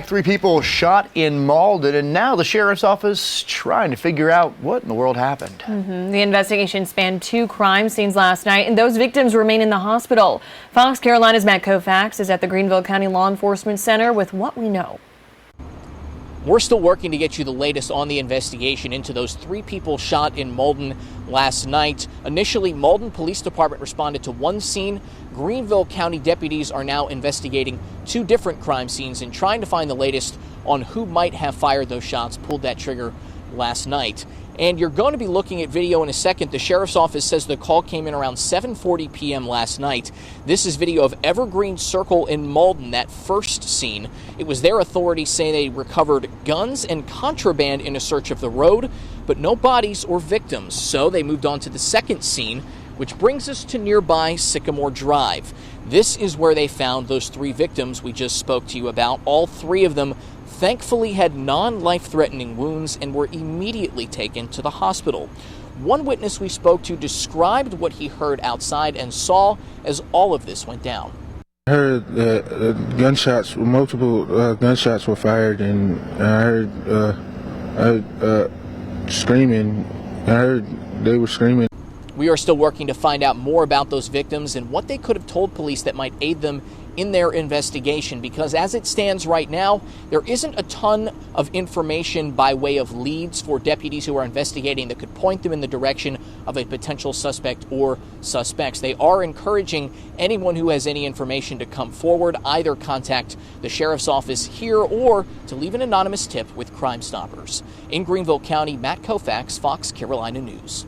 Three people shot in Mauldin, and now the sheriff's office trying to figure out what in the world happened. The investigation spanned 2 crime scenes last night, and those victims remain in the hospital. Fox Carolina's Matt Koufax is at the Greenville County Law Enforcement Center with what we know. We're still working to get you the latest on the investigation into those 3 people shot in Mauldin last night. Initially, Mauldin Police Department responded to 1 scene. Greenville County deputies are now investigating 2 different crime scenes and trying to find the latest on who might have fired those shots, pulled that trigger last night. And you're going to be looking at video in a second. The sheriff's office says the call came in around 7:40 p.m. last night. This is video of Evergreen Circle in Mauldin, that first scene. It was their authorities saying they recovered guns and contraband in a search of the road, but no bodies or victims. So they moved on to the second scene, which brings us to nearby Sycamore Drive. This is where they found those 3 victims we just spoke to you about. All 3 of them thankfully had non-life-threatening wounds and were immediately taken to the hospital. One witness we spoke to described what he heard outside and saw as all of this went down. I heard gunshots, multiple gunshots were fired, and I heard screaming. I heard they were screaming. We are still working to find out more about those victims and what they could have told police that might aid them in their investigation, because as it stands right now, there isn't a ton of information by way of leads for deputies who are investigating that could point them in the direction of a potential suspect or suspects. They are encouraging anyone who has any information to come forward, either contact the sheriff's office here or to leave an anonymous tip with Crime Stoppers. In Greenville County, Matt Koufax, Fox Carolina News.